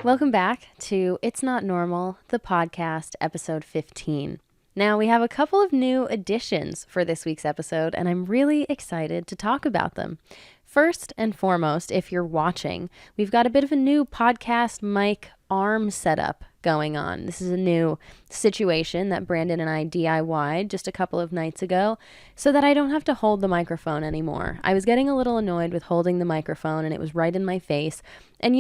Welcome back to It's Not Normal, the podcast, episode 15. Now, we have a couple of new additions for this week's episode, and I'm really excited to talk about them. First and foremost, if you're watching, we've got a bit of a new podcast mic arm setup going on. This is a new situation that Brandon and I DIY'd just a couple of nights ago so that I don't have to hold the microphone anymore. I was getting a little annoyed with holding the microphone and it was right in my face. And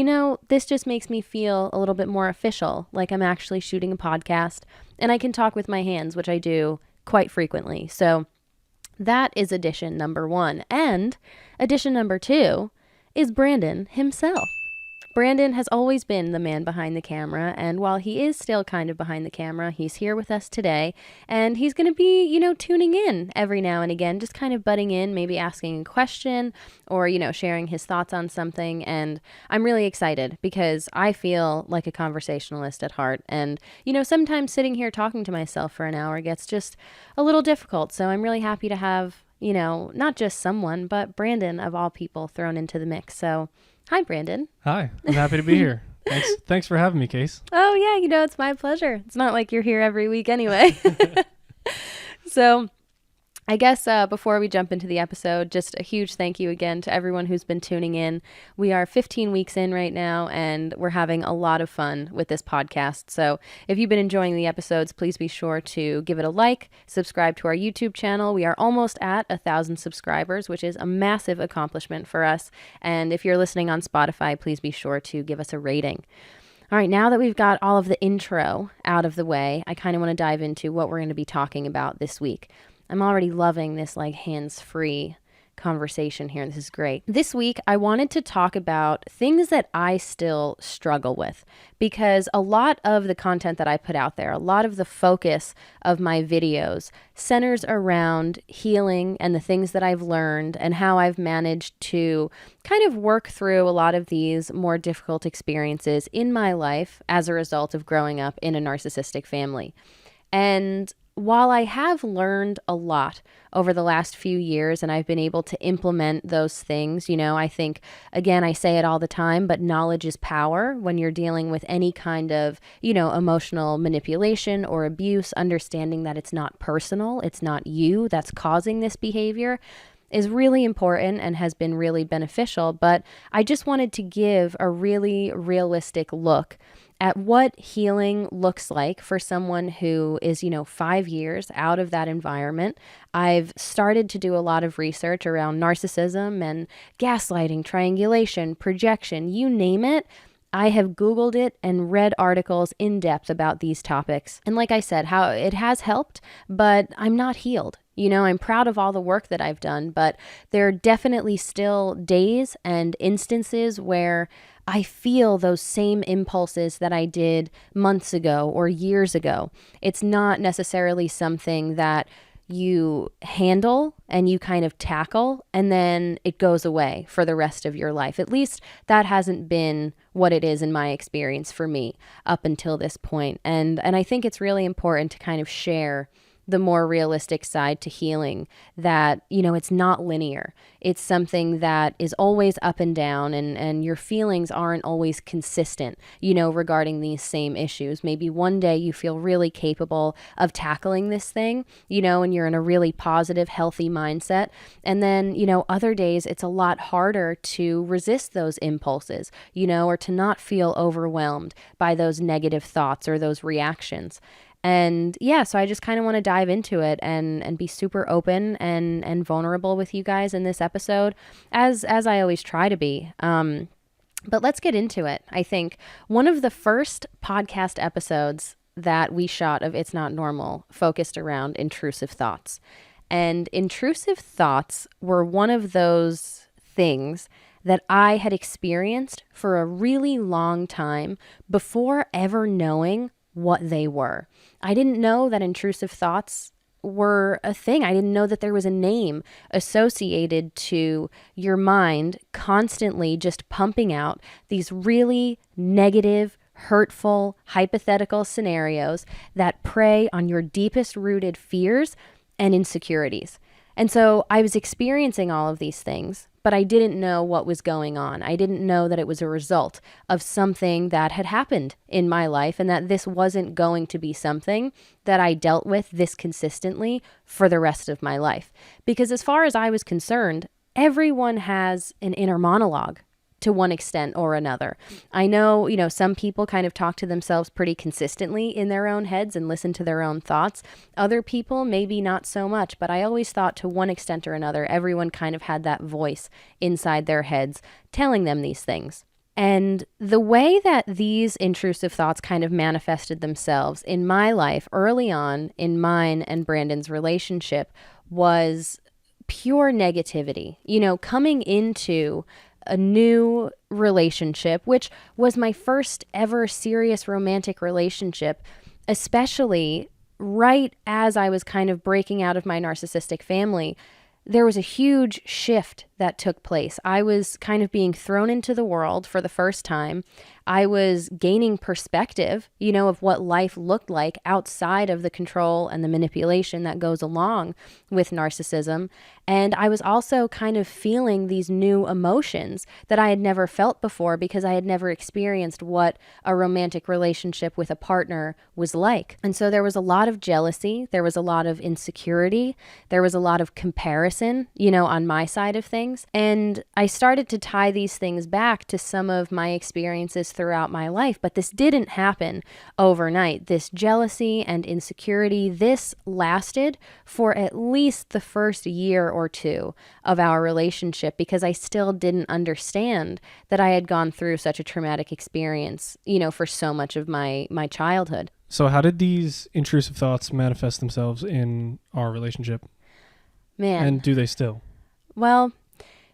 this just makes me feel a little bit more official, like I'm actually shooting a podcast and I can talk with my hands, which I do quite frequently. So that is addition number one. And addition number two is Brandon himself. Brandon has always been the man behind the camera, and while he is still kind of behind the camera, he's here with us today, and he's going to be, tuning in every now and again, just kind of butting in, maybe asking a question or, sharing his thoughts on something, and I'm really excited because I feel like a conversationalist at heart, and, sometimes sitting here talking to myself for an hour gets just a little difficult, so I'm really happy to have, not just someone, but Brandon, of all people, thrown into the mix, so... Hi, Brandon. Hi, I'm happy to be here. Thanks for having me, Case. Oh, yeah, it's my pleasure. It's not like you're here every week anyway. So I guess before we jump into the episode, just a huge thank you again to everyone who's been tuning in. We are 15 weeks in right now, and we're having a lot of fun with this podcast. So if you've been enjoying the episodes, please be sure to give it a like, subscribe to our YouTube channel. We are almost at 1,000 subscribers, which is a massive accomplishment for us. And if you're listening on Spotify, please be sure to give us a rating. All right, now that we've got all of the intro out of the way, I kind of want to dive into what we're going to be talking about this week. I'm already loving this hands-free conversation here. This is great. This week, I wanted to talk about things that I still struggle with because a lot of the content that I put out there, a lot of the focus of my videos centers around healing and the things that I've learned and how I've managed to kind of work through a lot of these more difficult experiences in my life as a result of growing up in a narcissistic family. And while I have learned a lot over the last few years and I've been able to implement those things, I think, again, I say it all the time, but knowledge is power when you're dealing with any kind of, emotional manipulation or abuse, understanding that it's not personal, it's not you that's causing this behavior is really important and has been really beneficial. But I just wanted to give a really realistic look at what healing looks like for someone who is, 5 years out of that environment. I've started to do a lot of research around narcissism and gaslighting, triangulation, projection, you name it. I have Googled it and read articles in depth about these topics. And like I said, how it has helped, but I'm not healed. I'm proud of all the work that I've done, but there are definitely still days and instances where I feel those same impulses that I did months ago or years ago. It's not necessarily something that you handle and you kind of tackle and then it goes away for the rest of your life. At least that hasn't been what it is in my experience for me up until this point. And I think it's really important to kind of share the more realistic side to healing that, it's not linear. It's something that is always up and down and your feelings aren't always consistent, regarding these same issues. Maybe one day you feel really capable of tackling this thing, and you're in a really positive, healthy mindset. And then, other days it's a lot harder to resist those impulses, or to not feel overwhelmed by those negative thoughts or those reactions. And yeah, so I just kind of want to dive into it and be super open and vulnerable with you guys in this episode, as I always try to be. But let's get into it. I think one of the first podcast episodes that we shot of It's Not Normal focused around intrusive thoughts. And intrusive thoughts were one of those things that I had experienced for a really long time before ever knowing what they were. I didn't know that intrusive thoughts were a thing. I didn't know that there was a name associated to your mind constantly just pumping out these really negative, hurtful, hypothetical scenarios that prey on your deepest rooted fears and insecurities. And so I was experiencing all of these things, but I didn't know what was going on. I didn't know that it was a result of something that had happened in my life, and that this wasn't going to be something that I dealt with this consistently for the rest of my life. Because as far as I was concerned, everyone has an inner monologue to one extent or another. I know, some people kind of talk to themselves pretty consistently in their own heads and listen to their own thoughts. Other people, maybe not so much, but I always thought to one extent or another, everyone kind of had that voice inside their heads telling them these things. And the way that these intrusive thoughts kind of manifested themselves in my life early on in mine and Brandon's relationship was pure negativity. Coming into a new relationship, which was my first ever serious romantic relationship, especially right as I was kind of breaking out of my narcissistic family, there was a huge shift that took place. I was kind of being thrown into the world for the first time. I was gaining perspective, of what life looked like outside of the control and the manipulation that goes along with narcissism. And I was also kind of feeling these new emotions that I had never felt before because I had never experienced what a romantic relationship with a partner was like. And so there was a lot of jealousy. There was a lot of insecurity. There was a lot of comparison, on my side of things. And I started to tie these things back to some of my experiences throughout my life, but this didn't happen overnight. This jealousy and insecurity, this lasted for at least the first year or two of our relationship because I still didn't understand that I had gone through such a traumatic experience, for so much of my childhood. So how did these intrusive thoughts manifest themselves in our relationship? Man. And do they still? Well,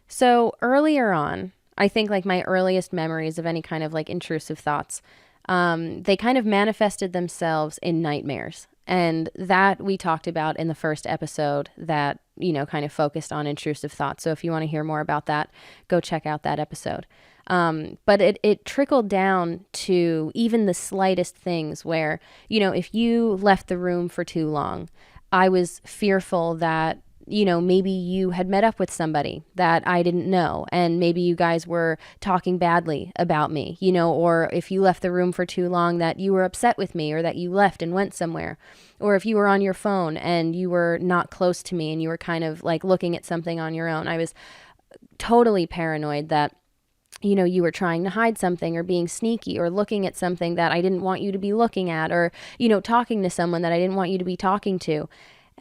so earlier on, I think like my earliest memories of any kind of like intrusive thoughts, they kind of manifested themselves in nightmares. And that we talked about in the first episode that, kind of focused on intrusive thoughts. So if you want to hear more about that, go check out that episode. But it trickled down to even the slightest things where, if you left the room for too long, I was fearful that maybe you had met up with somebody that I didn't know, and maybe you guys were talking badly about me, or if you left the room for too long, that you were upset with me, or that you left and went somewhere, or if you were on your phone and you were not close to me and you were kind of like looking at something on your own. I was totally paranoid that you were trying to hide something or being sneaky or looking at something that I didn't want you to be looking at, or, talking to someone that I didn't want you to be talking to.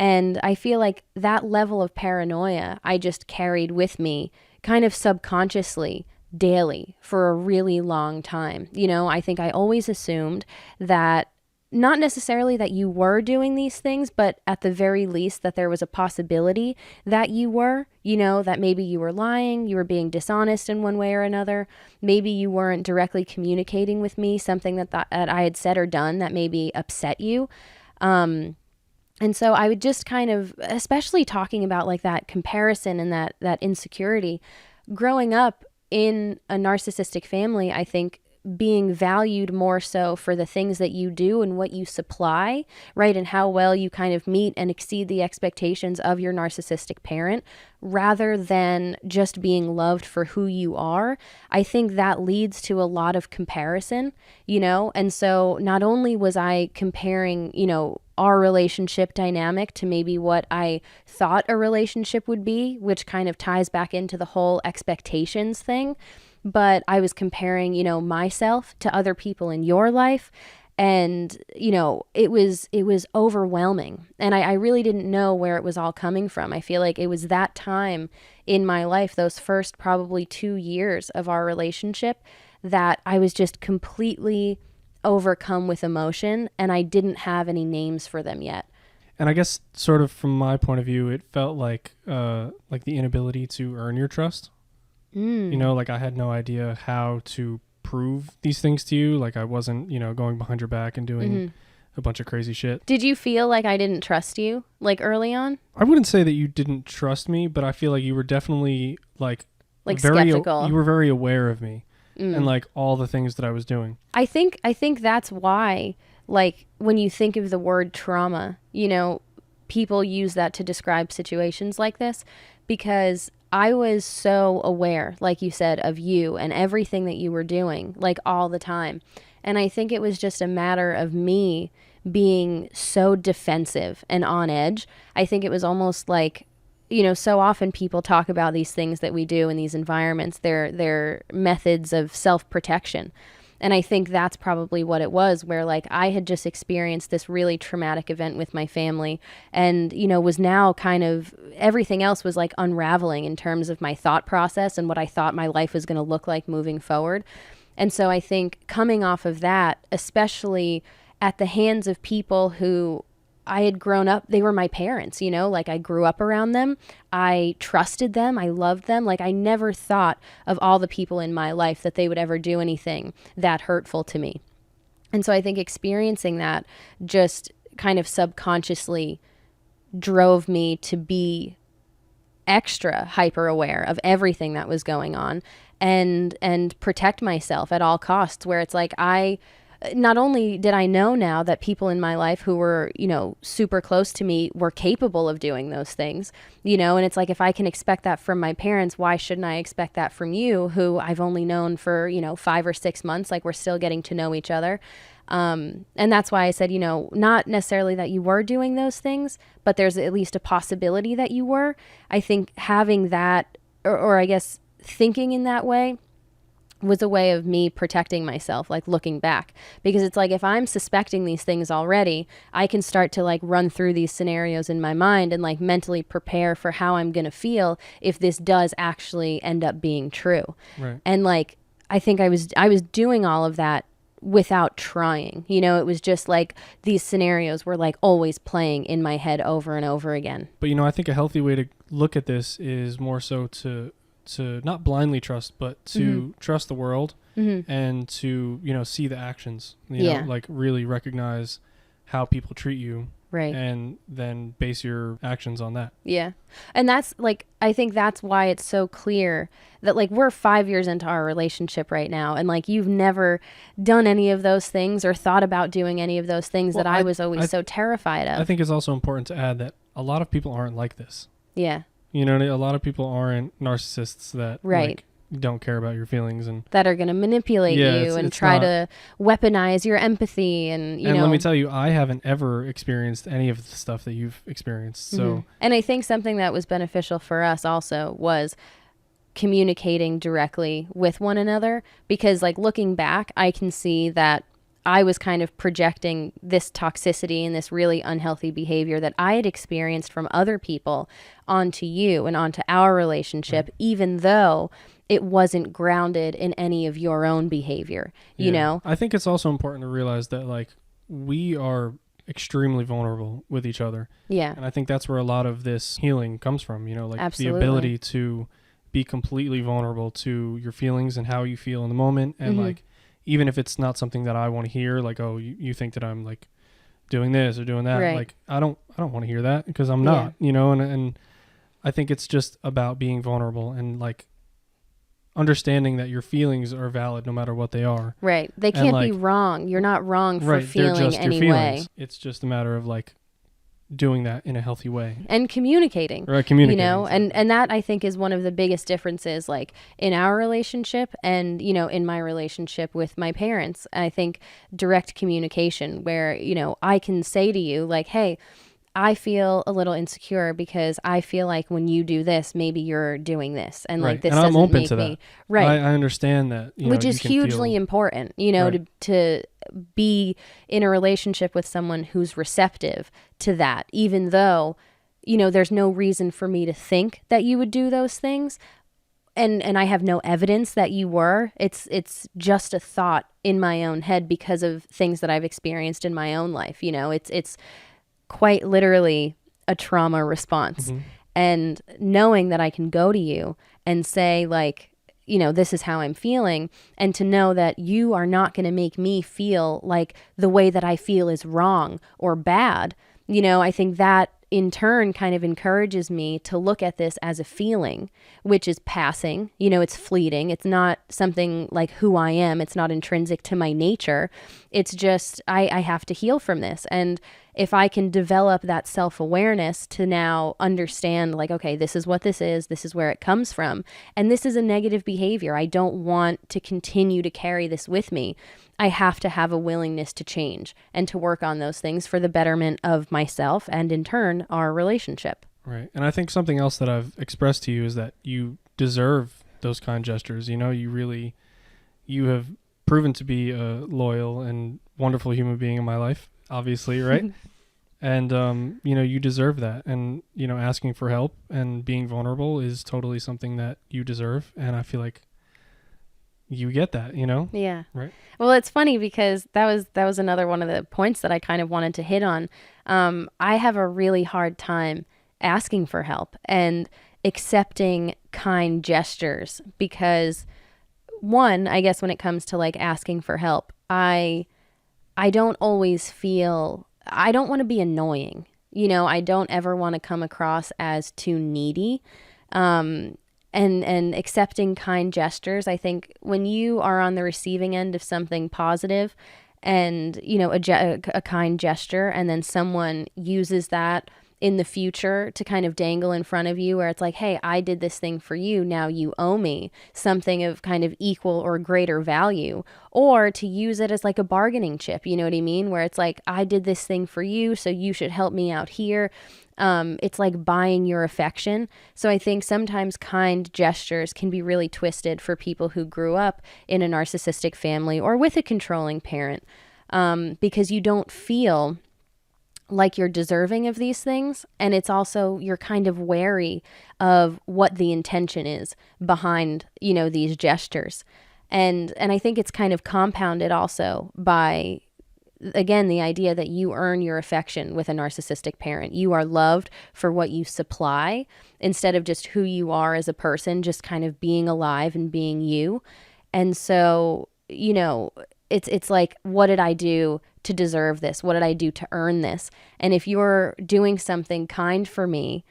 And I feel like that level of paranoia I just carried with me kind of subconsciously daily for a really long time. I think I always assumed that not necessarily that you were doing these things, but at the very least that there was a possibility that you were, that maybe you were lying, you were being dishonest in one way or another. Maybe you weren't directly communicating with me something that I had said or done that maybe upset you. And so I would just kind of, especially talking about like that comparison and that insecurity, growing up in a narcissistic family, I think being valued more so for the things that you do and what you supply, right? And how well you kind of meet and exceed the expectations of your narcissistic parent, rather than just being loved for who you are. I think that leads to a lot of comparison, And so not only was I comparing, our relationship dynamic to maybe what I thought a relationship would be, which kind of ties back into the whole expectations thing, but I was comparing, myself to other people in your life. And, it was overwhelming. And I really didn't know where it was all coming from. I feel like it was that time in my life, those first probably 2 years of our relationship, that I was just completely overcome with emotion, and I didn't have any names for them yet. And I guess sort of from my point of view, it felt like the inability to earn your trust. Like I had no idea how to prove these things to you. Like I wasn't, going behind your back and doing a bunch of crazy shit. Did you feel like I didn't trust you, like early on? I wouldn't say that you didn't trust me, but I feel like you were definitely like skeptical. You were very aware of me and like all the things that I was doing. I think that's why, like when you think of the word trauma, people use that to describe situations like this, because I was so aware, like you said, of you and everything that you were doing, like all the time. And I think it was just a matter of me being so defensive and on edge. I think it was almost like, so often people talk about these things that we do in these environments. They're methods of self-protection. And I think that's probably what it was, where like I had just experienced this really traumatic event with my family and, was now kind of everything else was like unraveling in terms of my thought process and what I thought my life was going to look like moving forward. And so I think coming off of that, especially at the hands of people who I had grown up, they were my parents, like I grew up around them. I trusted them. I loved them. Like I never thought of all the people in my life that they would ever do anything that hurtful to me. And so I think experiencing that just kind of subconsciously drove me to be extra hyper aware of everything that was going on and protect myself at all costs, where it's like not only did I know now that people in my life who were, super close to me were capable of doing those things, and it's like, if I can expect that from my parents, why shouldn't I expect that from you, who I've only known for, 5 or 6 months, like we're still getting to know each other. And that's why I said, not necessarily that you were doing those things, but there's at least a possibility that you were. I think having that, or I guess thinking in that way, was a way of me protecting myself, like looking back. Because it's like, if I'm suspecting these things already, I can start to like run through these scenarios in my mind and like mentally prepare for how I'm going to feel if this does actually end up being true. Right. And like, I think I was doing all of that without trying. It was just like these scenarios were like always playing in my head over and over again. But, I think a healthy way to look at this is more so to not blindly trust, but to trust the world and to, see the actions, know, like really recognize how people treat you. Right. And then base your actions on that. Yeah. And that's like, I think that's why it's so clear that like we're 5 years into our relationship right now. And like, you've never done any of those things or thought about doing any of those things that I was always so terrified of. I think it's also important to add that a lot of people aren't like this. Yeah. A lot of people aren't narcissists that like, don't care about your feelings and that are going to manipulate you and try to weaponize your empathy. And let me tell you, I haven't ever experienced any of the stuff that you've experienced. So, and I think something that was beneficial for us also was communicating directly with one another, because like looking back, I can see that I was kind of projecting this toxicity and this really unhealthy behavior that I had experienced from other people onto you and onto our relationship, even though it wasn't grounded in any of your own behavior, you know? I think it's also important to realize that like we are extremely vulnerable with each other. Yeah. And I think that's where a lot of this healing comes from, like Absolutely. the ability to be completely vulnerable to your feelings and how you feel in the moment. And like, even if it's not something that I want to hear, like, oh, you think that I'm like doing this or doing that. Right. Like, I don't want to hear that because I'm not, and I think it's just about being vulnerable and like understanding that your feelings are valid no matter what they are. Right. They can't be wrong. You're not wrong for feeling any way. It's just a matter of like doing that in a healthy way and communicating, exactly. and that I think is one of the biggest differences, like in our relationship and in my relationship with my parents. I think direct communication, where I can say to you like, hey, I feel a little insecure because I feel like when you do this, maybe you're doing this, and like this and doesn't make me right. I understand that, which is hugely important, to be in a relationship with someone who's receptive to that, even though there's no reason for me to think that you would do those things, and I have no evidence that you were. It's just a thought in my own head because of things that I've experienced in my own life. It's quite literally a trauma response. And knowing that I can go to you and say like, this is how I'm feeling, and to know that you are not going to make me feel like the way that I feel is wrong or bad, I think that in turn kind of encourages me to look at this as a feeling, which is passing, it's fleeting. It's not something like who I am. It's not intrinsic to my nature. It's just, I have to heal from this. And if I can develop that self-awareness to now understand, like, okay, this is what this is where it comes from, and this is a negative behavior. I don't want to continue to carry this with me. I have to have a willingness to change and to work on those things for the betterment of myself and in turn, our relationship. Right. And I think something else that I've expressed to you is that you deserve those kind gestures. You know, you have proven to be a loyal and wonderful human being in my life, obviously, right? And, you know, you deserve that. And, you know, asking for help and being vulnerable is totally something that you deserve. And I feel like you get that, you know? Yeah. Right. Well, it's funny because that was another one of the points that I kind of wanted to hit on. I have a really hard time asking for help and accepting kind gestures because, one, I guess when it comes to like asking for help, I don't always feel, I don't want to be annoying. You know, I don't ever want to come across as too needy. And accepting kind gestures, I think when you are on the receiving end of something positive and, you know, a kind gesture, and then someone uses that in the future to kind of dangle in front of you where it's like, hey, I did this thing for you, now you owe me something of kind of equal or greater value, or to use it as like a bargaining chip, you know what I mean? Where it's like, I did this thing for you, so you should help me out here. It's like buying your affection. So I think sometimes kind gestures can be really twisted for people who grew up in a narcissistic family or with a controlling parent, because you don't feel like you're deserving of these things. And it's also, you're kind of wary of what the intention is behind, you know, these gestures. And I think it's kind of compounded also by, again, the idea that you earn your affection with a narcissistic parent. You are loved for what you supply instead of just who you are as a person, just kind of being alive and being you. And so, you know, it's like, what did I do to deserve this? What did I do to earn this? And if you're doing something kind for me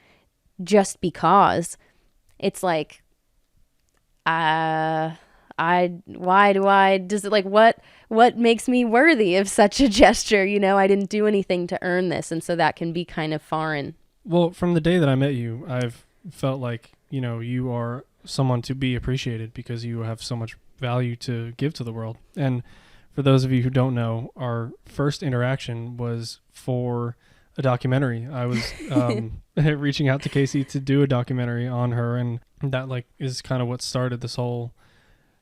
just because, it's like, what makes me worthy of such a gesture? You know, I didn't do anything to earn this. And so that can be kind of foreign. Well, from the day that I met you, I've felt like, you know, you are someone to be appreciated because you have so much value to give to the world. And for those of you who don't know, our first interaction was for a documentary. I was reaching out to Casey to do a documentary on her, and that like is kind of what started this whole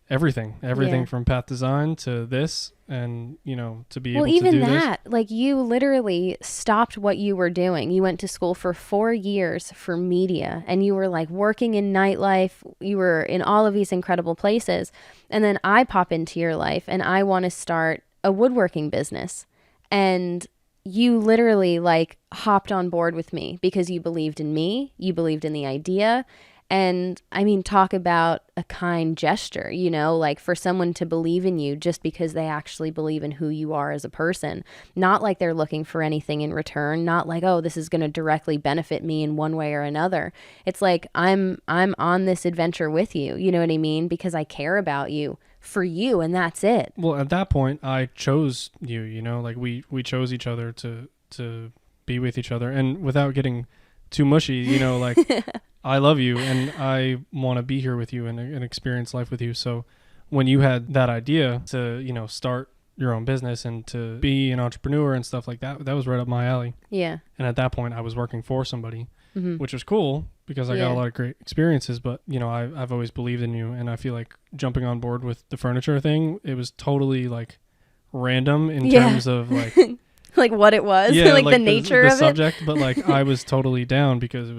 everything from path design to this, and you know, to be able to do this. Well, even that, like, you literally stopped what you were doing. You went to school for 4 years for media, and you were like working in nightlife. You were in all of these incredible places. And then I pop into your life and I want to start a woodworking business. And you literally like hopped on board with me because you believed in me. You believed in the idea. And I mean, talk about a kind gesture, you know, like for someone to believe in you just because they actually believe in who you are as a person, not like they're looking for anything in return, not like, oh, this is going to directly benefit me in one way or another. It's like, I'm on this adventure with you, you know what I mean? Because I care about you for you, and that's it. Well, at that point, I chose you, you know, like we chose each other to be with each other, and without getting too mushy, you know, like I love you and I want to be here with you and experience life with you. So when you had that idea to, you know, start your own business and to be an entrepreneur and stuff like that, that was right up my alley. Yeah. And at that point I was working for somebody, which was cool because I got a lot of great experiences, but you know, I've always believed in you, and I feel like jumping on board with the furniture thing, it was totally like random in terms of like like what it was, yeah, like the nature the of subject, it. But like I was totally down because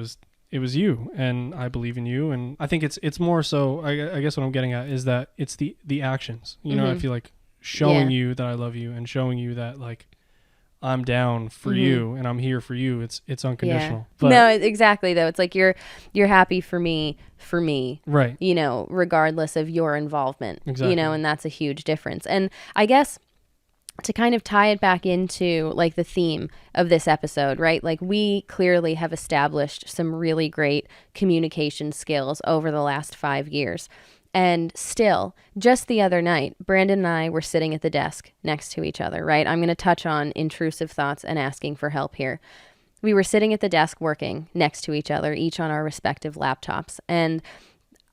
it was you, and I believe in you, and I think it's more so. I guess what I'm getting at is that it's the actions. You know, I feel like showing you that I love you and showing you that like I'm down for you and I'm here for you. It's unconditional. Yeah. But, no, exactly though. It's like you're happy for me, right? You know, regardless of your involvement. Exactly. You know, and that's a huge difference. And I guess, to kind of tie it back into like the theme of this episode, right? Like we clearly have established some really great communication skills over the last 5 years. And still, just the other night, Brandon and I were sitting at the desk next to each other, right? I'm going to touch on intrusive thoughts and asking for help here. We were sitting at the desk working next to each other, each on our respective laptops. And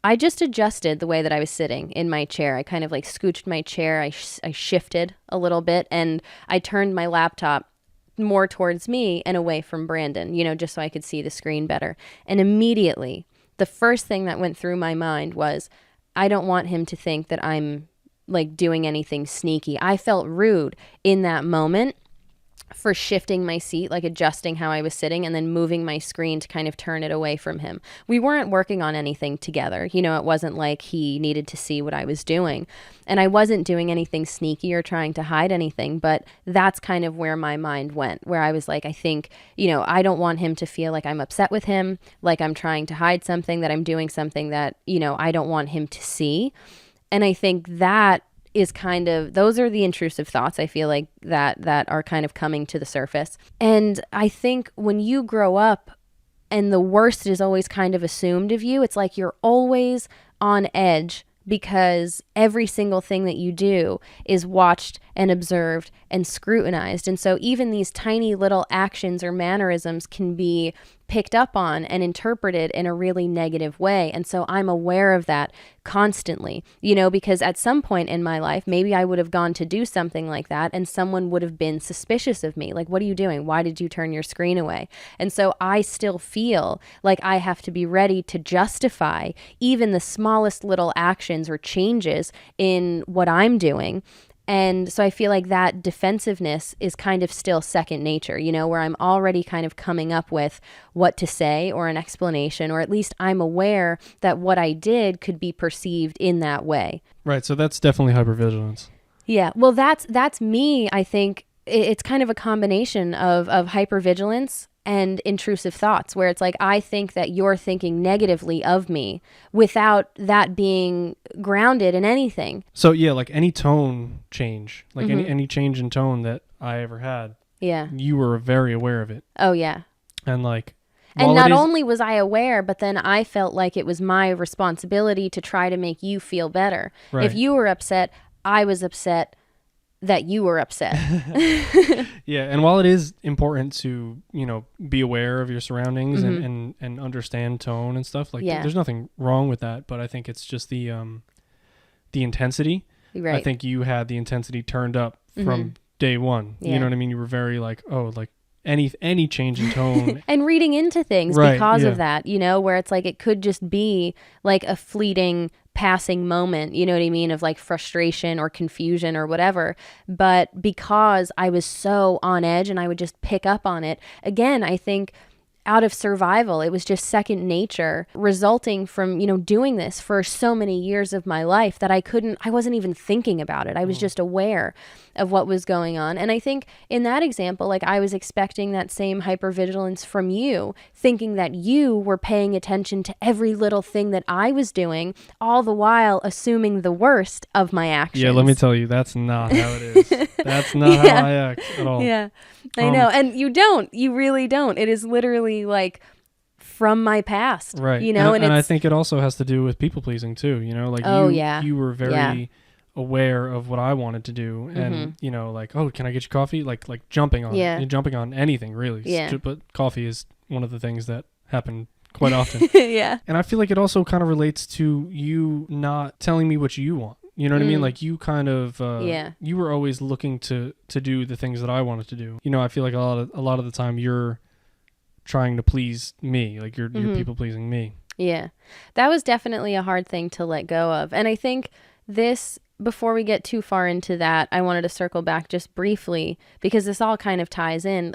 I just adjusted the way that I was sitting in my chair. I kind of like scooched my chair. I shifted a little bit, and I turned my laptop more towards me and away from Brandon, just so I could see the screen better. And immediately, the first thing that went through my mind was, I don't want him to think that I'm like doing anything sneaky. I felt rude in that moment for shifting my seat, like adjusting how I was sitting and then moving my screen to kind of turn it away from him. We weren't working on anything together. It wasn't like he needed to see what I was doing. And I wasn't doing anything sneaky or trying to hide anything, but that's kind of where my mind went, where I was like, I think, I don't want him to feel like I'm upset with him, like I'm trying to hide something, that I'm doing something that, I don't want him to see. And I think that is kind of, those are the intrusive thoughts, I feel like, that are kind of coming to the surface. And I think when you grow up and the worst is always kind of assumed of you, it's like you're always on edge because every single thing that you do is watched and observed and scrutinized. And so even these tiny little actions or mannerisms can be picked up on and interpreted in a really negative way. And so I'm aware of that constantly, because at some point in my life, maybe I would have gone to do something like that and someone would have been suspicious of me. Like, what are you doing? Why did you turn your screen away? And so I still feel like I have to be ready to justify even the smallest little actions or changes in what I'm doing. And so I feel like that defensiveness is kind of still second nature, where I'm already kind of coming up with what to say or an explanation, or at least I'm aware that what I did could be perceived in that way. Right. So that's definitely hypervigilance. Yeah. Well, that's me. I think it's kind of a combination of hypervigilance and intrusive thoughts, where it's like, I think that you're thinking negatively of me without that being grounded in anything. So yeah, like any tone change, like any change in tone that I ever had, you were very aware of it. Oh yeah. And like, and not only was I aware, but then I felt like it was my responsibility to try to make you feel better. Right. If you were upset, I was upset that you were upset. Yeah. And while it is important to, be aware of your surroundings and understand tone and stuff, like there's nothing wrong with that. But I think it's just the intensity. Right. I think you had the intensity turned up from day one. Yeah. You know what I mean? You were very like, oh, like any change in tone. And reading into things because of that, where it's like it could just be like a fleeting passing moment, you know what I mean, of like frustration or confusion or whatever. But because I was so on edge and I would just pick up on it, again, I think out of survival, it was just second nature, resulting from, doing this for so many years of my life that I wasn't even thinking about it. I was just aware of what was going on. And I think in that example, like I was expecting that same hypervigilance from you, thinking that you were paying attention to every little thing that I was doing, all the while assuming the worst of my actions. Yeah, let me tell you, that's not how it is. That's not how I act at all. Yeah, I know. And you really don't. It is literally like from my past. Right. And I think it also has to do with people pleasing too, like you were very aware of what I wanted to do and like, oh, can I get you coffee? Like jumping on jumping on anything really. Yeah. But coffee is one of the things that happen quite often. Yeah. And I feel like it also kind of relates to you not telling me what you want. You know what I mean? Like you kind of, you were always looking to do the things that I wanted to do. I feel like a lot of the time you're trying to please me, like you're people pleasing me. Yeah. That was definitely a hard thing to let go of. And I think before we get too far into that, I wanted to circle back just briefly because this all kind of ties in.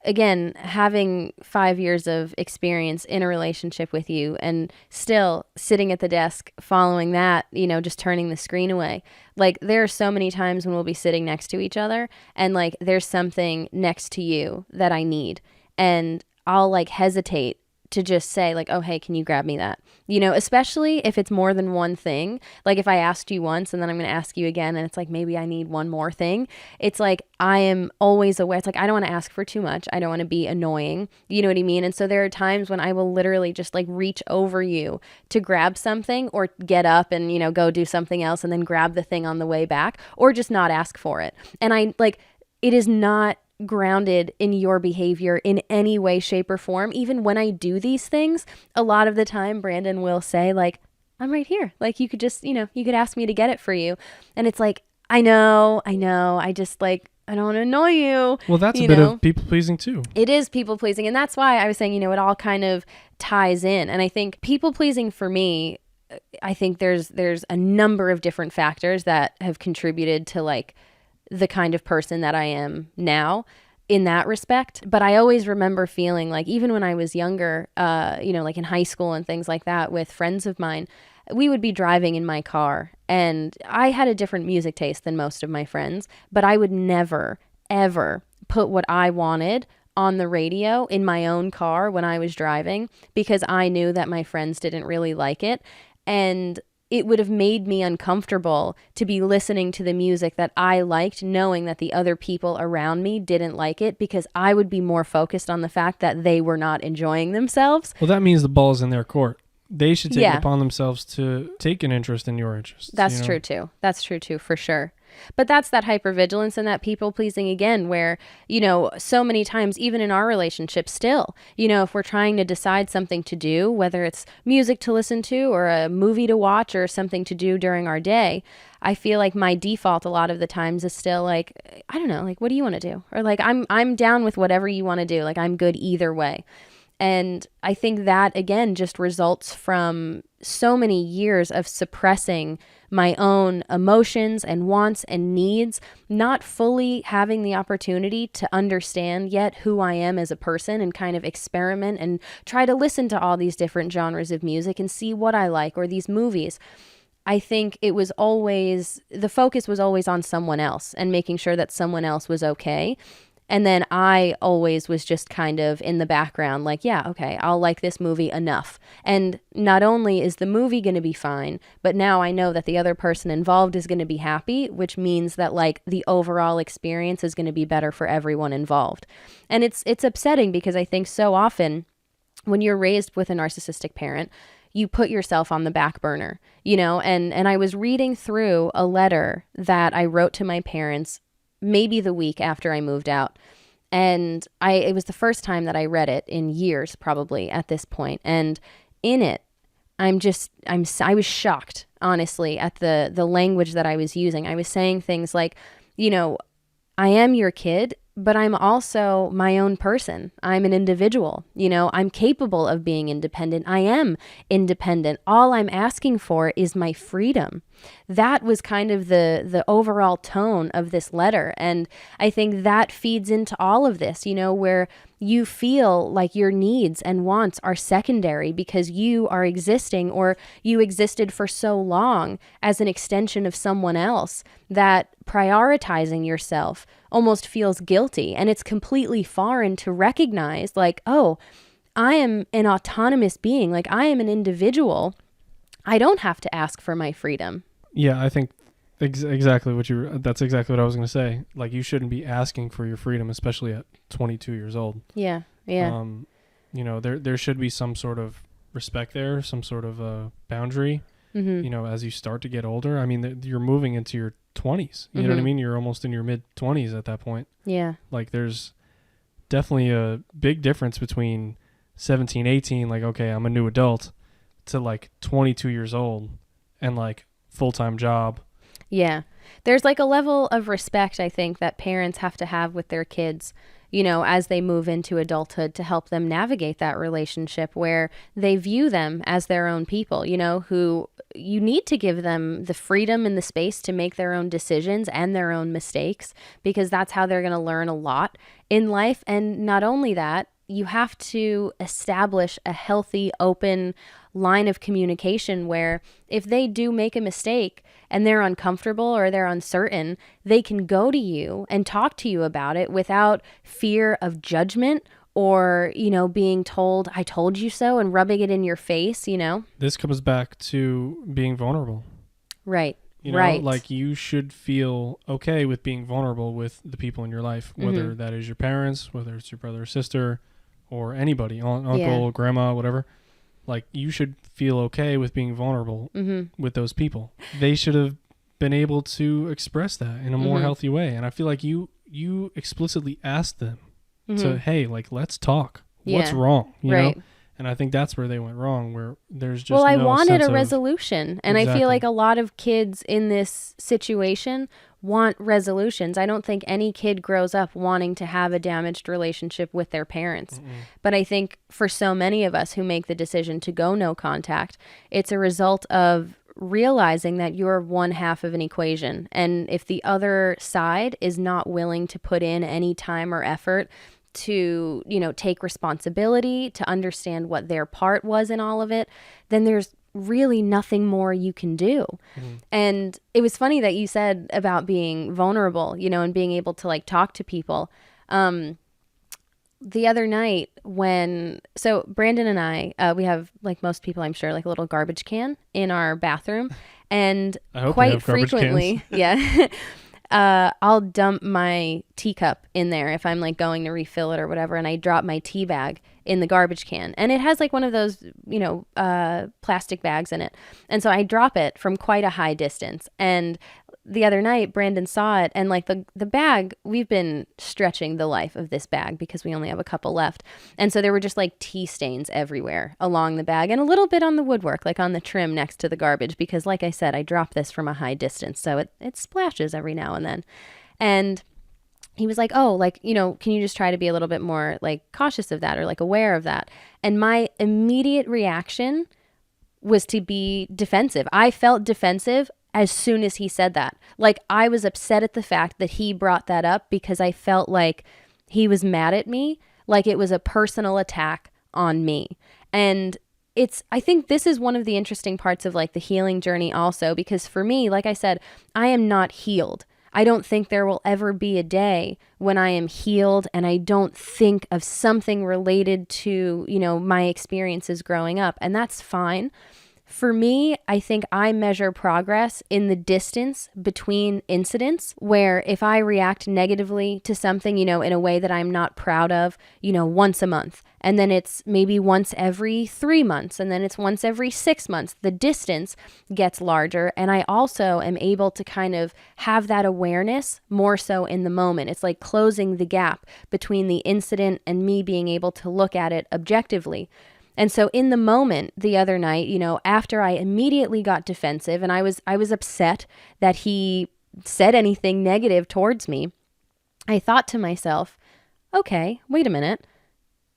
Again, having 5 years of experience in a relationship with you and still sitting at the desk following that, just turning the screen away. Like there are so many times when we'll be sitting next to each other and like there's something next to you that I need and I'll like hesitate to just say like, oh, hey, can you grab me that? You know, especially if it's more than one thing. Like if I asked you once and then I'm going to ask you again and it's like, maybe I need one more thing. It's like, I am always aware. It's like, I don't want to ask for too much. I don't want to be annoying. You know what I mean? And so there are times when I will literally just like reach over you to grab something or get up and, you know, go do something else and then grab the thing on the way back or just not ask for it. And I like, it is not grounded in your behavior in any way, shape, or form. Even when I do these things, a lot of the time Brandon will say like, I'm right here. Like you could just, you know, you could ask me to get it for you. And it's like, I know. I just like, I don't want to annoy you. Well, that's a bit of people pleasing too. It is people pleasing. And that's why I was saying, you know, it all kind of ties in. And I think people pleasing for me, I think there's a number of different factors that have contributed to like the kind of person that I am now in that respect. But I always remember feeling like, even when I was younger, you know, like in high school and things like that with friends of mine, we would be driving in my car and I had a different music taste than most of my friends, but I would never, ever put what I wanted on the radio in my own car when I was driving because I knew that my friends didn't really like it. And it would have made me uncomfortable to be listening to the music that I liked, knowing that the other people around me didn't like it because I would be more focused on the fact that they were not enjoying themselves. Well, that means the ball's in their court. They should take it upon themselves to take an interest in your interests. That's true too. That's true too, for sure. But that's that hypervigilance and that people pleasing again, where, you know, so many times, even in our relationship still, you know, if we're trying to decide something to do, whether it's music to listen to or a movie to watch or something to do during our day, I feel like my default a lot of the times is still like, I don't know, like, what do you want to do? Or like, I'm down with whatever you want to do. Like, I'm good either way. And I think that, again, just results from so many years of suppressing my own emotions and wants and needs, not fully having the opportunity to understand yet who I am as a person and kind of experiment and try to listen to all these different genres of music and see what I like, or these movies. I think it was always, the focus was always on someone else and making sure that someone else was okay. And then I always was just kind of in the background, like, yeah, okay, I'll like this movie enough. And not only is the movie going to be fine, but now I know that the other person involved is going to be happy, which means that like the overall experience is going to be better for everyone involved. And it's upsetting because I think so often when you're raised with a narcissistic parent, you put yourself on the back burner, you know, and I was reading through a letter that I wrote to my parents maybe the week after I moved out. And it was the first time that I read it in years, probably at this point. And in it, I was shocked, honestly, at the language that I was using. I was saying things like, you know, I am your kid, but I'm also my own person. I'm an individual. You know, I'm capable of being independent. I am independent. All I'm asking for is my freedom. That was kind of the overall tone of this letter. And I think that feeds into all of this, you know, where you feel like your needs and wants are secondary because you are existing, or you existed for so long as an extension of someone else, that prioritizing yourself almost feels guilty. And it's completely foreign to recognize like, oh, I am an autonomous being. Like, I am an individual. I don't have to ask for my freedom. Yeah, I think exactly that's exactly what I was going to say. Like, you shouldn't be asking for your freedom, especially at 22 years old. Yeah. You know, there should be some sort of respect there, some sort of boundary, you know, as you start to get older. I mean, you're moving into your 20s. You know what I mean? You're almost in your mid 20s at that point. Yeah. Like, there's definitely a big difference between 17, 18, like, okay, I'm a new adult, to like 22 years old and like full-time job. Yeah. There's like a level of respect, I think, that parents have to have with their kids, you know, as they move into adulthood, to help them navigate that relationship where they view them as their own people, you know, who you need to give them the freedom and the space to make their own decisions and their own mistakes, because that's how they're going to learn a lot in life. And not only that, you have to establish a healthy, open line of communication where if they do make a mistake and they're uncomfortable or they're uncertain, they can go to you and talk to you about it without fear of judgment or, being told, I told you so, and rubbing it in your face, This comes back to being vulnerable. Right. Right. Like you should feel okay with being vulnerable with the people in your life, whether that is your parents, whether it's your brother or sister or anybody, uncle, grandma, whatever. Like you should feel okay with being vulnerable with those people. They should have been able to express that in a more healthy way. And I feel like you explicitly asked them to, hey, like, let's talk. What's wrong? You know? And I think that's where they went wrong, where there's just I wanted a resolution. And I feel like a lot of kids in this situation want resolutions. I don't think any kid grows up wanting to have a damaged relationship with their parents. But I think for so many of us who make the decision to go no contact, it's a result of realizing that you're one half of an equation. And if the other side is not willing to put in any time or effort to, take responsibility, to understand what their part was in all of it, then there's really nothing more you can do. And it was funny that you said about being vulnerable, and being able to like talk to people. The other night so Brandon and I, we have, like most people, I'm sure, like a little garbage can in our bathroom. And quite frequently, I'll dump my teacup in there if I'm like going to refill it or whatever, and I drop my tea bag in the garbage can, and it has like one of those, plastic bags in it. And so I drop it from quite a high distance. And the other night, Brandon saw it, and like the bag, we've been stretching the life of this bag because we only have a couple left. And so there were just like tea stains everywhere along the bag and a little bit on the woodwork, like on the trim next to the garbage, because like I said, I drop this from a high distance. So it splashes every now and then. And he was like, oh, like, can you just try to be a little bit more like cautious of that or like aware of that? And my immediate reaction was to be defensive. I felt defensive as soon as he said that. Like I was upset at the fact that he brought that up because I felt like he was mad at me, like it was a personal attack on me. And I think this is one of the interesting parts of like the healing journey also, because for me, like I said, I am not healed. I don't think there will ever be a day when I am healed and I don't think of something related to, my experiences growing up. And that's fine. For me, I think I measure progress in the distance between incidents, where if I react negatively to something, in a way that I'm not proud of, once a month, and then it's maybe once every 3 months, and then it's once every 6 months, the distance gets larger. And I also am able to kind of have that awareness more so in the moment. It's like closing the gap between the incident and me being able to look at it objectively. And so in the moment the other night, after I immediately got defensive and I was upset that he said anything negative towards me, I thought to myself, okay, wait a minute.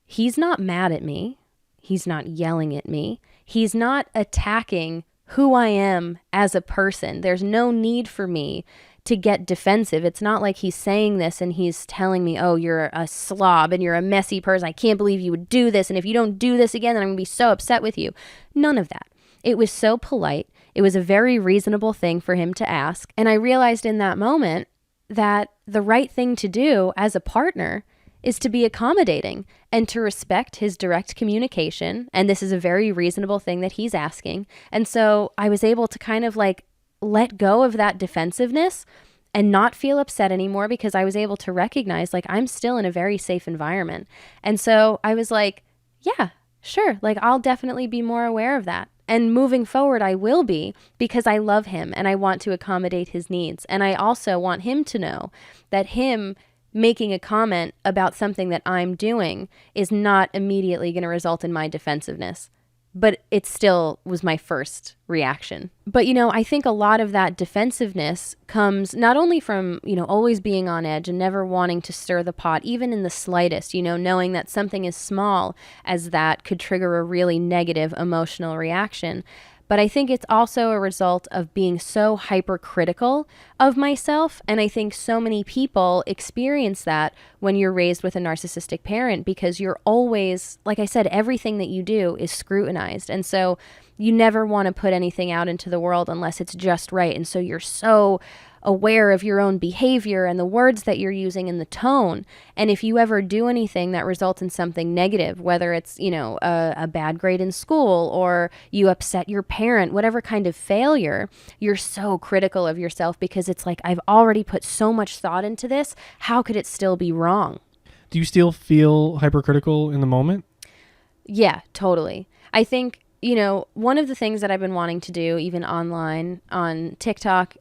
He's not mad at me. He's not yelling at me. He's not attacking who I am as a person. There's no need for me to get defensive. It's not like he's saying this and he's telling me, oh, you're a slob and you're a messy person. I can't believe you would do this. And if you don't do this again, then I'm going to be so upset with you. None of that. It was so polite. It was a very reasonable thing for him to ask. And I realized in that moment that the right thing to do as a partner is to be accommodating and to respect his direct communication. And this is a very reasonable thing that he's asking. And so I was able to kind of like let go of that defensiveness and not feel upset anymore, because I was able to recognize like I'm still in a very safe environment. And so I was like, yeah, sure. Like I'll definitely be more aware of that. And moving forward, I will be, because I love him and I want to accommodate his needs. And I also want him to know that him making a comment about something that I'm doing is not immediately going to result in my defensiveness. But it still was my first reaction. But, I think a lot of that defensiveness comes not only from, always being on edge and never wanting to stir the pot, even in the slightest, knowing that something as small as that could trigger a really negative emotional reaction. But I think it's also a result of being so hypercritical of myself. And I think so many people experience that when you're raised with a narcissistic parent, because you're always, like I said, everything that you do is scrutinized. And so you never want to put anything out into the world unless it's just right. And so you're so aware of your own behavior and the words that you're using and the tone. And if you ever do anything that results in something negative, whether it's, a bad grade in school or you upset your parent, whatever kind of failure, you're so critical of yourself because it's like, I've already put so much thought into this. How could it still be wrong? Do you still feel hypercritical in the moment? Yeah, totally. I think, one of the things that I've been wanting to do, even online on TikTok,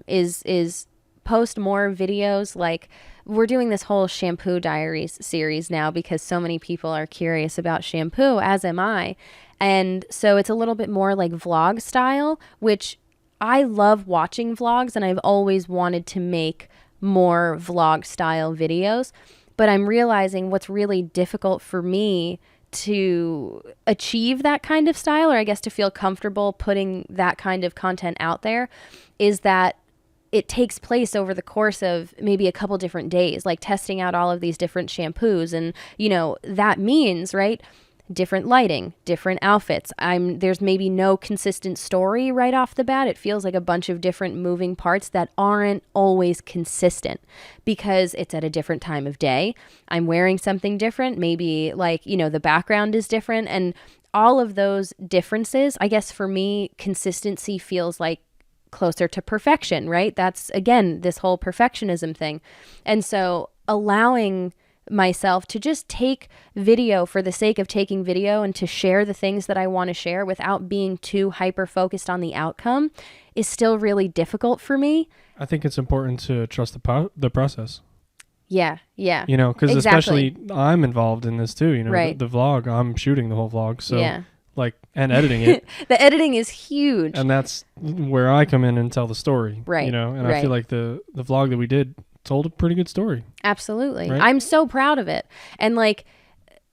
is post more videos. Like, we're doing this whole shampoo diaries series now because so many people are curious about shampoo, as am I. And so it's a little bit more like vlog style, which I love watching vlogs, and I've always wanted to make more vlog style videos. But I'm realizing what's really difficult for me to achieve that kind of style, or I guess to feel comfortable putting that kind of content out there, is that it takes place over the course of maybe a couple different days, like testing out all of these different shampoos. And, that means, right, different lighting, different outfits. There's maybe no consistent story right off the bat. It feels like a bunch of different moving parts that aren't always consistent because it's at a different time of day. I'm wearing something different. Maybe the background is different, and all of those differences, I guess for me, consistency feels like closer to perfection, right? That's, again, this whole perfectionism thing. And so allowing myself to just take video for the sake of taking video and to share the things that I want to share without being too hyper focused on the outcome is still really difficult for me. I think it's important to trust the process. Yeah. Because exactly. Especially I'm involved in this too, right. The vlog, I'm shooting the whole vlog. So yeah. And editing it. The editing is huge. And that's where I come in and tell the story. Right. And I feel like the vlog that we did told a pretty good story. Absolutely. Right? I'm so proud of it. And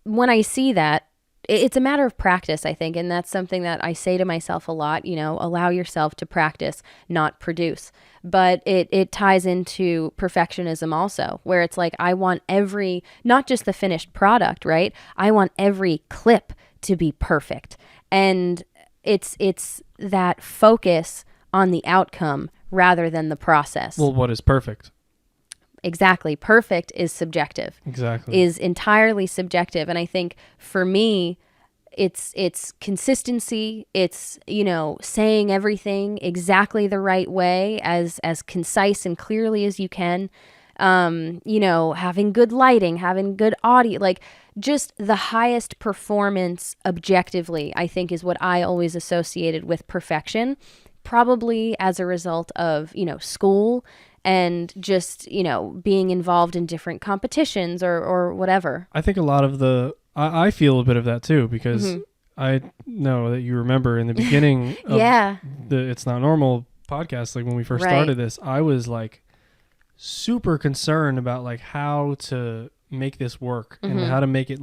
when I see that, it's a matter of practice, I think. And that's something that I say to myself a lot, allow yourself to practice, not produce. But it ties into perfectionism also, where it's like, I want not just the finished product, right? I want every clip to be perfect. And it's that focus on the outcome rather than the process. Well, what is perfect? Exactly. Perfect is subjective. Exactly. Is entirely subjective. And I think for me, it's consistency. It's, saying everything exactly the right way, as concise and clearly as you can. Having good lighting, having good audio, just the highest performance objectively, I think, is what I always associated with perfection, probably as a result of, school and just, being involved in different competitions or whatever. I think a lot of I feel a bit of that too, because I know that you remember in the beginning of the It's Not Normal podcast, when we first started this, I was super concerned about how to make this work and how to make it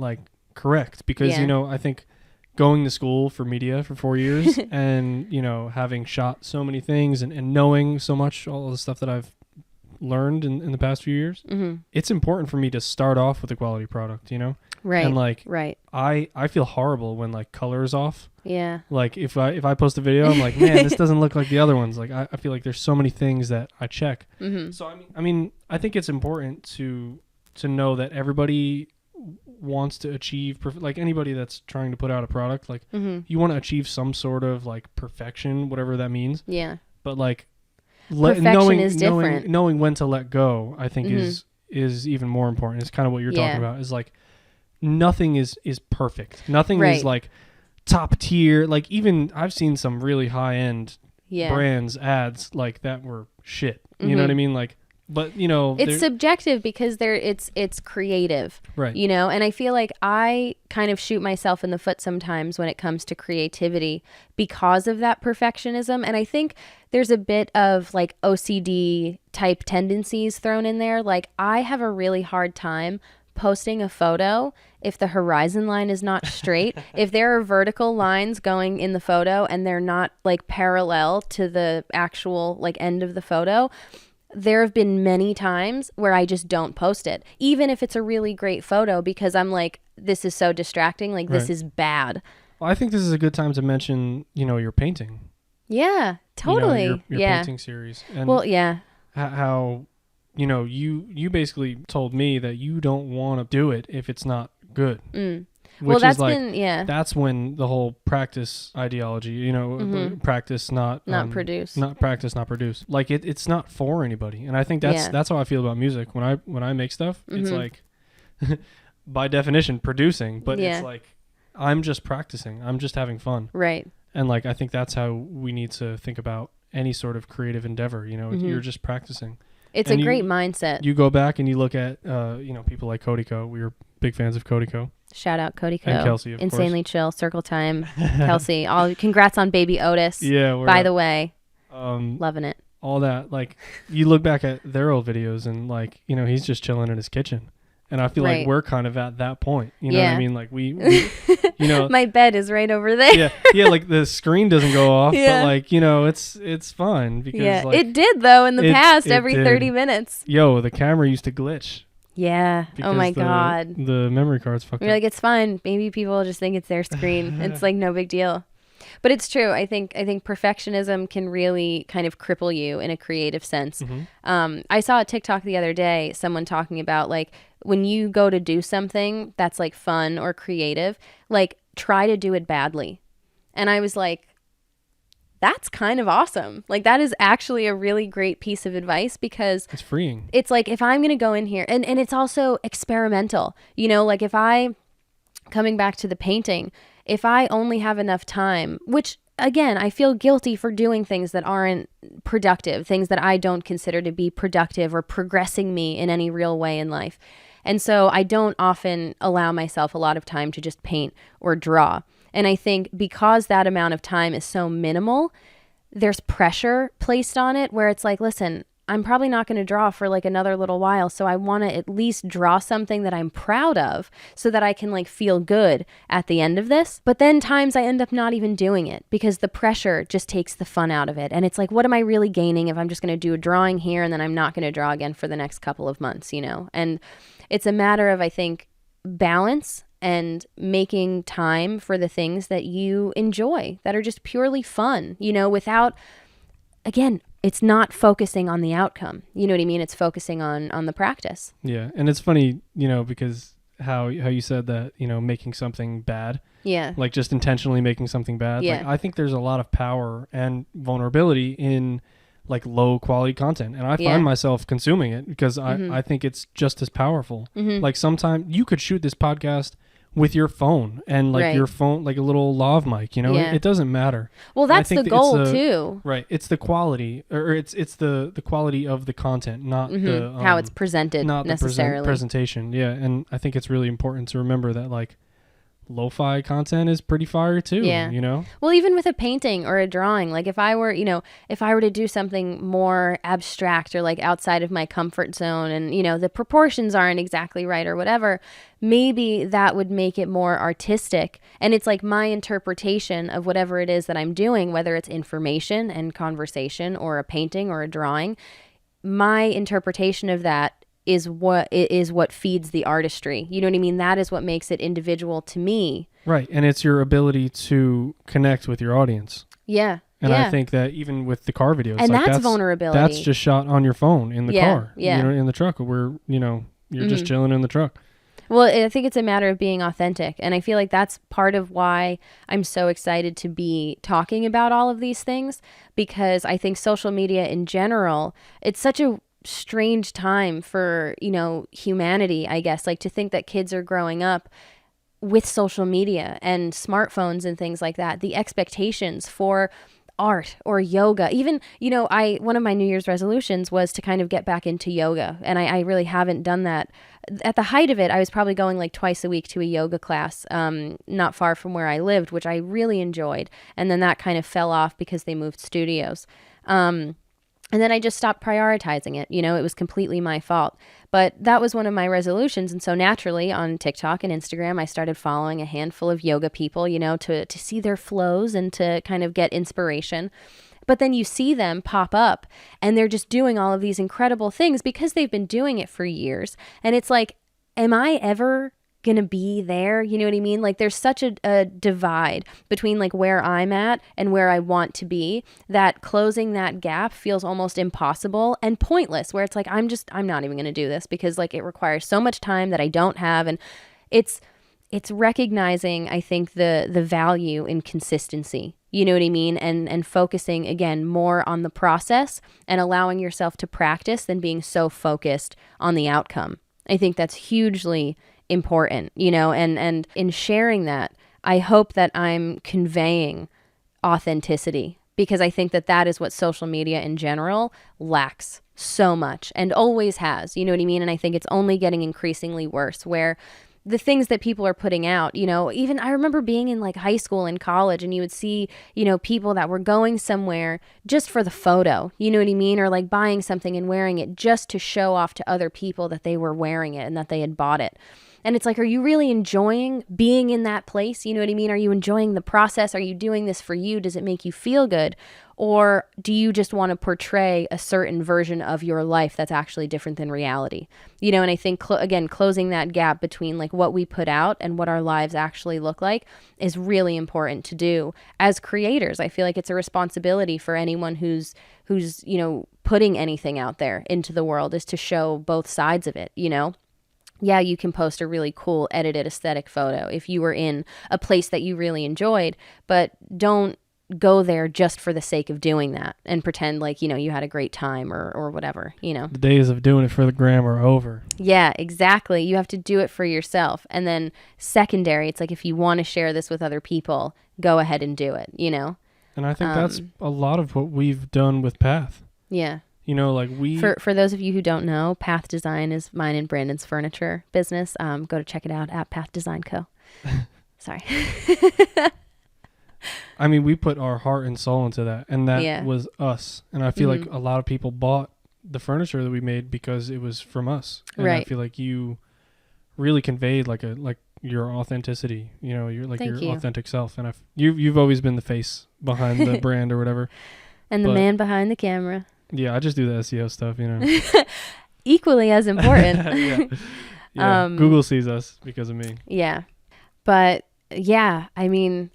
correct, because, I think going to school for media for 4 years and, having shot so many things and knowing so much, all the stuff that I've learned in the past few years, it's important for me to start off with a quality product, Right. And right. I feel horrible when color is off. Yeah. If I post a video, I'm like, man, this doesn't look like the other ones. I feel like there's so many things that I check. So I think it's important to know that everybody wants to achieve anybody that's trying to put out a product, you want to achieve some sort of perfection, whatever that means. Yeah. But perfection is different. Knowing when to let go, I think is even more important. It's kind of what you're talking about. Is nothing is perfect. Nothing is top tier. Even I've seen some really high end brands ads that were shit. You know what I mean? But it's subjective because it's creative, right? And I feel like I kind of shoot myself in the foot sometimes when it comes to creativity because of that perfectionism. And I think there's a bit of OCD type tendencies thrown in there. I have a really hard time posting a photo if the horizon line is not straight. If there are vertical lines going in the photo and they're not parallel to the actual end of the photo, there have been many times where I just don't post it, even if it's a really great photo, because I'm this is so distracting. This is bad. Well, I think this is a good time to mention, your painting. Yeah, totally. Your painting series. And well, yeah. how you basically told me that you don't want to do it if it's not good. Well, Which that's is like, been, that's when the whole practice ideology, practice not produce. not practice, not produce. Like it's not for anybody. And I think that's how I feel about music. When I make stuff, it's like by definition producing, but it's like I'm just practicing. I'm just having fun. Right. And like I think that's how we need to think about any sort of creative endeavor. You're just practicing. It's a great mindset. You go back and you look at people like Cody Co. We were big fans of Cody Co. Shout out Cody Co. And Kelsey, of Insanely course. Chill, Circle Time, Kelsey. Congrats on baby Otis. Yeah. By the way, loving it. All that, like, you look back at their old videos and like, he's just chilling in his kitchen. And I feel like we're kind of at that point. You know what I mean? Like we my bed is right over there. Yeah, like the screen doesn't go off, but like, it's fun because like, it did though in the past every 30 minutes. Yo, the camera used to glitch. Yeah. Oh my God. The memory card's fucked up. We're like, it's fine. Maybe people just think it's their screen. It's like no big deal. But it's true. I think perfectionism can really kind of cripple you in a creative sense. I saw a TikTok the other day, someone talking about like when you go to do something that's like fun or creative, like try to do it badly. And I was like, that's kind of awesome. Like that is actually a really great piece of advice because it's freeing. It's like if I'm going to go in here and it's also experimental, like if coming back to the painting, if I only have enough time, which again, I feel guilty for doing things that aren't productive, things that I don't consider to be productive or progressing me in any real way in life. And so I don't often allow myself a lot of time to just paint or draw. And I think because that amount of time is so minimal, there's pressure placed on it where it's like, listen, I'm probably not going to draw for like another little while. So I want to at least draw something that I'm proud of so that I can like feel good at the end of this. But then times I end up not even doing it because the pressure just takes the fun out of it. And it's like, what am I really gaining if I'm just going to do a drawing here and then I'm not going to draw again for the next couple of months, And it's a matter of, I think, balance and making time for the things that you enjoy that are just purely fun, without, again, it's not focusing on the outcome. You know what I mean? It's focusing on the practice. Yeah. And it's funny, because how you said that, making something bad. Yeah. Like just intentionally making something bad. Yeah. Like, I think there's a lot of power and vulnerability in like low quality content. And I find myself consuming it because I think it's just as powerful. Like sometimes you could shoot this podcast with your phone and like your phone, like a little lav mic, it doesn't matter. Well, that's the goal too. Right. It's the quality or it's the quality of the content, not the how it's presented, not necessarily. The presentation. Yeah. And I think it's really important to remember that like lo-fi content is pretty fire too. Well, even with a painting or a drawing, like if I were to do something more abstract or like outside of my comfort zone and the proportions aren't exactly right or whatever, maybe that would make it more artistic. And it's like my interpretation of whatever it is that I'm doing, whether it's information and conversation or a painting or a drawing, my interpretation of that is what feeds the artistry. You know what I mean? That is what makes it individual to me. Right. And it's your ability to connect with your audience. Yeah. And I think that even with the car videos, and like that's vulnerability. That's just shot on your phone in the car. Yeah. In the truck where, you're just chilling in the truck. Well, I think it's a matter of being authentic. And I feel like that's part of why I'm so excited to be talking about all of these things, because I think social media in general, it's such a strange time for humanity, I guess, like to think that kids are growing up with social media and smartphones and things like that. The expectations for art or yoga, even one of my New Year's resolutions was to kind of get back into yoga, and I really haven't done that. At the height of it, I was probably going like twice a week to a yoga class not far from where I lived, which I really enjoyed, and then that kind of fell off because they moved studios. And then I just stopped prioritizing it. It was completely my fault. But that was one of my resolutions. And so naturally on TikTok and Instagram, I started following a handful of yoga people, to see their flows and to kind of get inspiration. But then you see them pop up and they're just doing all of these incredible things because they've been doing it for years. And it's like, am I ever gonna be there. You know what I mean? Like there's such a divide between like where I'm at and where I want to be, that closing that gap feels almost impossible and pointless, where it's like I'm not even gonna do this because like it requires so much time that I don't have. And it's recognizing, I think, the value in consistency. You know what I mean? And focusing again more on the process and allowing yourself to practice than being so focused on the outcome. I think that's hugely important, you know, and in sharing that, I hope that I'm conveying authenticity, because I think that that is what social media in general lacks so much and always has, you know what I mean? And I think it's only getting increasingly worse, where the things that people are putting out, you know, even I remember being in like high school and college, and you would see, you know, people that were going somewhere just for the photo, you know what I mean? Or like buying something and wearing it just to show off to other people that they were wearing it and that they had bought it. And it's like, are you really enjoying being in that place? You know what I mean? Are you enjoying the process? Are you doing this for you? Does it make you feel good? Or do you just want to portray a certain version of your life that's actually different than reality? You know, and I think, again, closing that gap between like what we put out and what our lives actually look like is really important to do as creators. I feel like it's a responsibility for anyone who's, you know, putting anything out there into the world, is to show both sides of it, you know? Yeah, you can post a really cool edited aesthetic photo if you were in a place that you really enjoyed, but don't go there just for the sake of doing that and pretend like, you know, you had a great time or whatever, you know. The days of doing it for the gram are over. Yeah, exactly. You have to do it for yourself. And then secondary, it's like, if you want to share this with other people, go ahead and do it, you know. And I think that's a lot of what we've done with Path. Yeah. You know, like For those of you who don't know, Path Design is mine and Brandon's furniture business. Go to check it out at Path Design Co. Sorry. I mean, we put our heart and soul into that, and that was us. And I feel like a lot of people bought the furniture that we made because it was from us. And I feel like you really conveyed like your authenticity. You know, your authentic self. And you've always been the face behind the brand or whatever. And the man behind the camera. Yeah, I just do the SEO stuff, you know. Equally as important. Yeah. Google sees us because of me. Yeah. But yeah, I mean,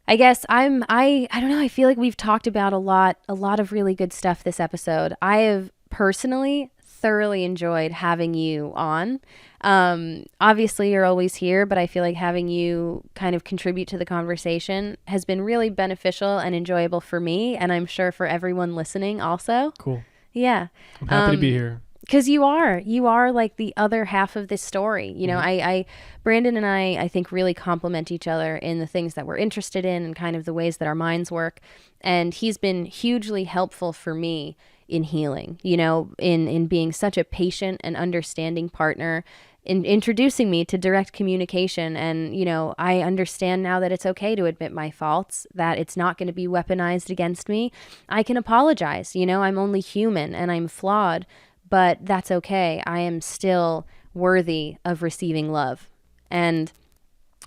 I guess I don't know. I feel like we've talked about a lot of really good stuff this episode. I have personally thoroughly enjoyed having you on. Obviously you're always here, but I feel like having you kind of contribute to the conversation has been really beneficial and enjoyable for me, and I'm sure for everyone listening also. Cool. Yeah. I'm happy to be here. Because you are like the other half of this story. You know, Brandon and I think really complement each other in the things that we're interested in and kind of the ways that our minds work. And he's been hugely helpful for me in healing, you know, in being such a patient and understanding partner, in introducing me to direct communication. And, you know, I understand now that it's okay to admit my faults, that it's not going to be weaponized against me. I can apologize. You know, I'm only human and I'm flawed, but that's okay. I am still worthy of receiving love. And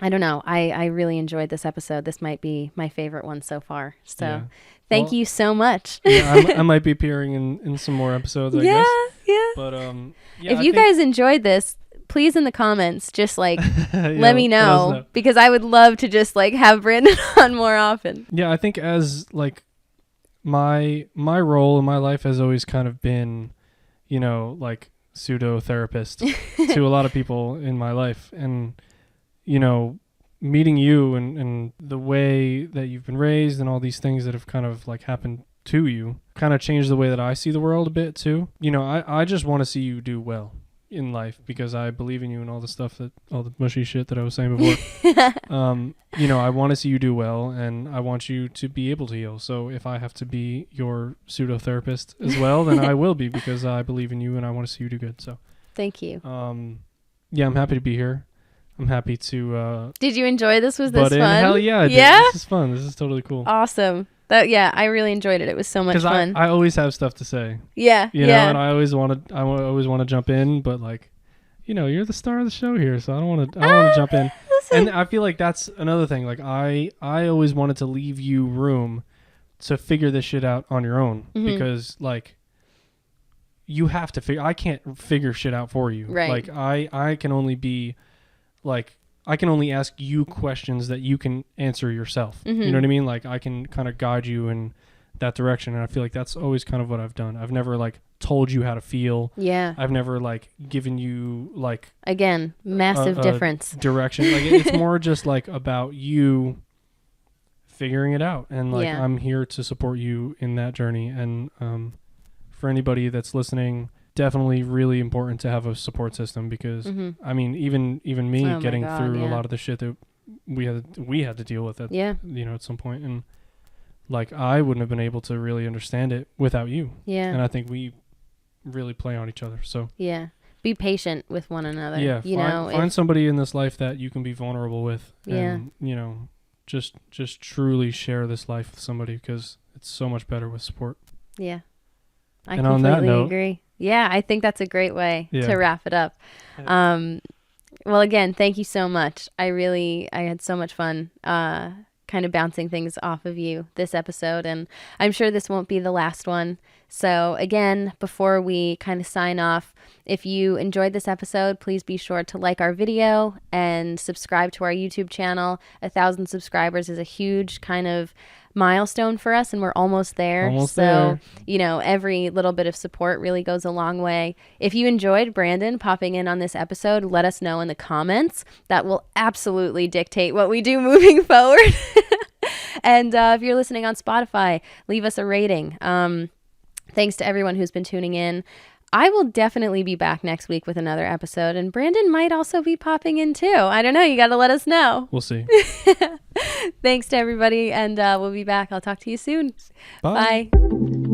I don't know. I really enjoyed this episode. This might be my favorite one so far. So thank you so much. I might be appearing in some more episodes, I guess. Yeah. But if you guys enjoyed this, please in the comments just like let me know, because I would love to just like have Brandon on more often. Yeah, I think as like my role in my life has always kind of been, you know, like pseudo therapist to a lot of people in my life. And, you know, meeting you and the way that you've been raised and all these things that have kind of like happened to you kind of changed the way that I see the world a bit too. You know, I just want to see you do well in life because I believe in you and all the mushy shit that I was saying before. You know, I want to see you do well and I want you to be able to heal. So if I have to be your pseudo therapist as well, then I will be, because I believe in you and I want to see you do good. So thank you. Yeah, I'm happy to be here. I'm happy to Did you enjoy this? Was this fun? Hell yeah, I did. Yeah? This is fun. This is totally cool. Awesome. I really enjoyed it. It was so much fun. I always have stuff to say. Yeah. You know, and I always want to jump in, but like, you know, you're the star of the show here, so I don't want to jump in. Listen. And I feel like that's another thing. Like I always wanted to leave you room to figure this shit out on your own, because like you have to figure. I can't figure shit out for you. Right. Like I can only be like, I can only ask you questions that you can answer yourself. You know what I mean? Like, I can kind of guide you in that direction. And I feel like that's always kind of what I've done. I've never like told you how to feel. Yeah. I've never like given you like, again, massive difference. Direction. Like, it's more just like about you figuring it out. And like, I'm here to support you in that journey. And for anybody that's listening, definitely really important to have a support system, because I mean, even me getting through a lot of the shit that we had to deal with at at some point, and like, I wouldn't have been able to really understand it without you. And I think we really play on each other. So be patient with one another. Find somebody in this life that you can be vulnerable with, and just truly share this life with somebody, because it's so much better with support. I completely agree. I think that's a great way to wrap it up. Well, again, thank you so much. I had so much fun kind of bouncing things off of you this episode, and I'm sure this won't be the last one. So again, before we kind of sign off, if you enjoyed this episode, please be sure to like our video and subscribe to our YouTube channel. 1,000 subscribers is a huge kind of milestone for us, and we're almost there. Every little bit of support really goes a long way. If you enjoyed Brandon popping in on this episode, let us know in the comments. That will absolutely dictate what we do moving forward. And if you're listening on Spotify, leave us a rating. Thanks to everyone who's been tuning in. I will definitely be back next week with another episode, and Brandon might also be popping in too. I don't know. You got to let us know. We'll see. Thanks to everybody, and we'll be back. I'll talk to you soon. Bye. Bye.